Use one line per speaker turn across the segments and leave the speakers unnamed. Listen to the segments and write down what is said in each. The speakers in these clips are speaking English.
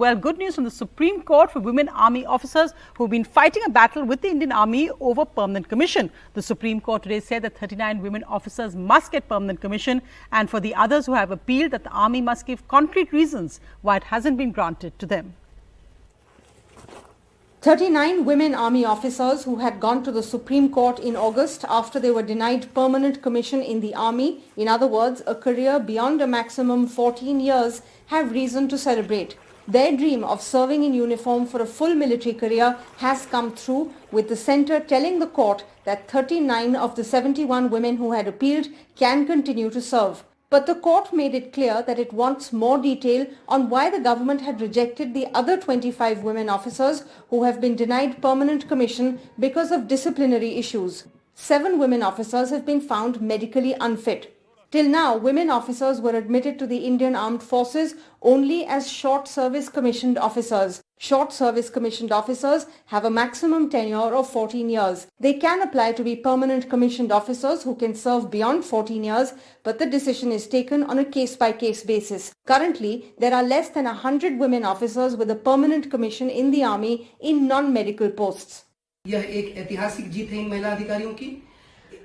Well, good news from the Supreme Court for women army officers who've been fighting a battle with the Indian Army over permanent commission. The Supreme Court today said that 39 women officers must get permanent commission, and for the others who have appealed, that the Army must give concrete reasons why it hasn't been granted to them.
39 women army officers who had gone to the Supreme Court in August after they were denied permanent commission in the army, in other words, a career beyond a maximum 14 years, have reason to celebrate. Their dream of serving in uniform for a full military career has come true, with the centre telling the court that 39 of the 71 women who had appealed can continue to serve. But the court made it clear that it wants more detail on why the government had rejected the other 25 women officers who have been denied permanent commission because of disciplinary issues. 7 women officers have been found medically unfit. Till now, women officers were admitted to the Indian Armed Forces only as short service commissioned officers. Short service commissioned officers have a maximum tenure of 14 years. They can apply to be permanent commissioned officers who can serve beyond 14 years, but the decision is taken on a case-by-case basis. Currently, there are less than 100 women officers with a permanent commission in the army in non-medical posts.
यह एक ऐतिहासिक जीत है इन महिला अधिकारियों की।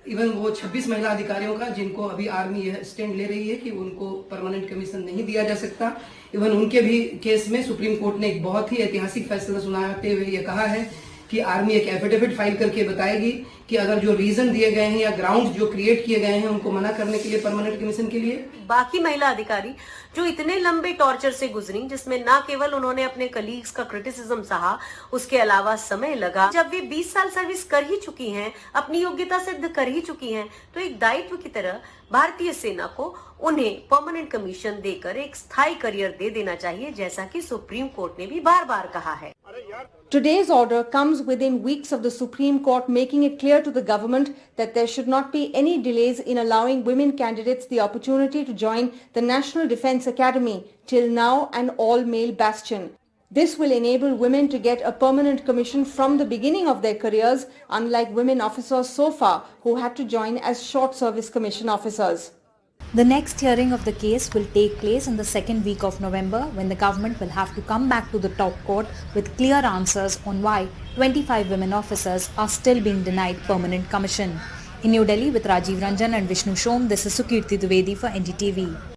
Even वो 26 महिला अधिकारियों का जिनको अभी आर्मी यह स्टैंड ले रही है कि उनको परमानेंट कमीशन नहीं दिया जा सकता। इवन उनके भी केस में सुप्रीम कोर्ट ने एक बहुत ही ऐतिहासिक फैसला सुनाते हुए ये कहा है कि आर्मी एक एफिडेविट फाइल करके बताएगी कि अगर जो रीजन दिए गए हैं या ग्राउंड जो क्रिएट किए गए हैं उनको मना करने के लिए परमानेंट कमीशन के लिए,
बाकी महिला अधिकारी जो इतने लंबे टॉर्चर से गुजरी, जिसमें ना केवल उन्होंने अपने कलीग्स का क्रिटिसिज्म सहा, उसके अलावा समय लगा, जब वे 20 साल सर्विस कर ही चुकी हैं, अपनी योग्यता सिद्ध कर ही चुकी हैं, तो एक दायित्व की तरह भारतीय सेना को उन्हें परमानेंट कमीशन देकर एक स्थायी करियर दे देना चाहिए, जैसा कि सुप्रीम कोर्ट ने भी बार-बार कहा है।
Today's order comes within weeks of the Supreme Court making it clear to the government that there should not be any delays in allowing women candidates the opportunity to join the National Defence Academy, till now an all-male bastion. This will enable women to get a permanent commission from the beginning of their careers, unlike women officers so far who had to join as short service commission officers.
The next hearing of the case will take place in the second week of November, when the government will have to come back to the top court with clear answers on why 25 women officers are still being denied permanent commission. In New Delhi with Rajiv Ranjan and Vishnu Shom, this is Sukirti Dwivedi for NDTV.